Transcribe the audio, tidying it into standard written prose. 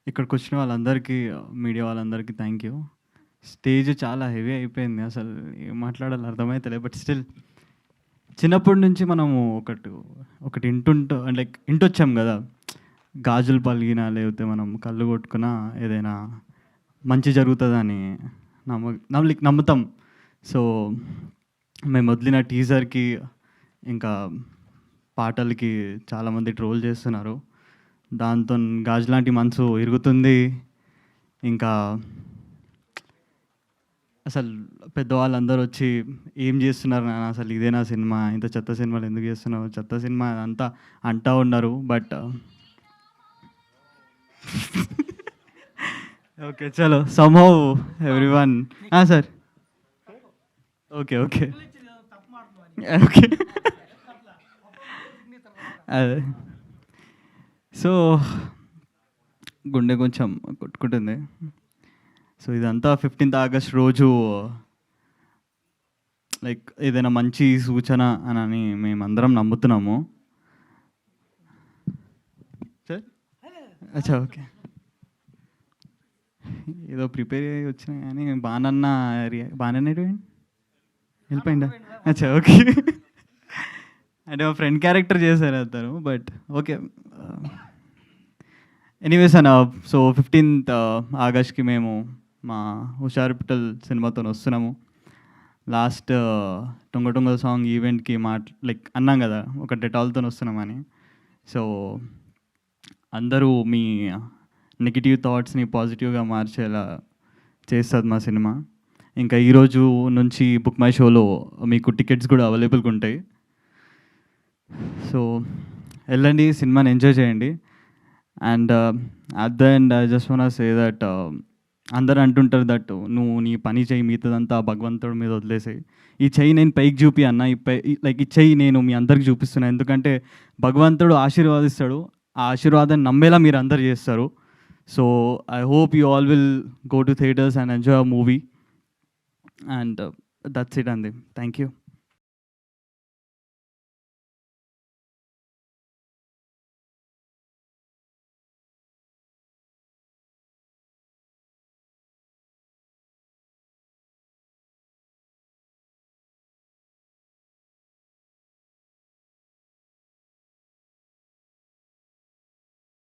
ఇక్కడికొచ్చిన వాళ్ళందరికీ, మీడియా వాళ్ళందరికీ thank you. Stage చాలా హెవీ అయిపోయింది. అసలు ఏం మాట్లాడాలో అర్థమైతలే. బట్ స్టిల్ చిన్నప్పటి నుంచి మనము ఒకటి లైక్ ఇంటొచ్చాం కదా! గాజులు పలిగినా, లేకపోతే మనం కళ్ళు కొట్టుకున్నా ఏదైనా మంచి జరుగుతదని నమ్ముతాం. సో, మేము వదిలిన టీజర్‌కి, ఇంకా పాటలకి చాలామంది ట్రోల్ చేస్తున్నారు. దాంతోని గాజులాంటి మనసు ఇరుగుతుంది. ఇంకా అసలు పెద్దవాళ్ళందరూ వచ్చి, "ఏం చేస్తున్నారు నాన్న, అసలు ఇదేనా సినిమా? ఇంత చెత్త సినిమాలు ఎందుకు చేస్తున్నావు? చెత్త సినిమా" అంతా అంటా ఉన్నారు. బట్ ఓకే, చలో somehow everyone. Sir. Okay. Okay. Okay. అదే. సో, గుండె కొంచెం కొట్టుకుంటుంది. సో, ఇదంతా 15th ఆగస్ట్ రోజు లైక్ ఏదైనా మంచి సూచన అని మేమందరం నమ్ముతున్నాము. సార్? అచ్చా, ఓకే. ఏదో ప్రిపేర్ అయ్యి వచ్చినా కానీ బాణన్న వెళ్ళిపోయిందా? అచ్చా, ఓకే. అంటే మా ఫ్రెండ్ క్యారెక్టర్ చేశారు అతను. But okay. ఎనీవేస్ అన్న, సో 15th ఆగస్ట్కి మేము మా హుషారు పిట్టల్ సినిమాతో వస్తున్నాము. లాస్ట్ టొంగ టొంగ సాంగ్ ఈవెంట్కి లైక్ అన్నాం కదా, ఒక డెటాల్తో వస్తున్నామని. సో అందరూ మీ నెగిటివ్ థాట్స్ని పాజిటివ్గా మార్చేలా చేస్తుంది మా సినిమా. ఇంకా ఈరోజు నుంచి బుక్ మై షోలో మీకు టికెట్స్ కూడా అవైలబుల్గా ఉంటాయి. సో వెళ్ళండి, సినిమాని ఎంజాయ్ చేయండి. And at the end I just want say that అందరూ అంటుంటారు దట్ నువ్వు నీ పని చెయ్యి, మిగతాదంతా భగవంతుడి మీద వదిలేసాయి. ఈ చెయ్యి నేను పైకి చూపి అన్న, లైక్ ఈ చెయ్యి నేను మీ అందరికి చూపిస్తున్నాను. ఎందుకంటే భగవంతుడు ఆశీర్వాదిస్తాడు. ఆ ఆశీర్వాదాన్ని నమ్మేలా మీరు అందరు చేస్తారు. So I hope you all will go to theatres and enjoy a movie. And that's it అండి. Thank you.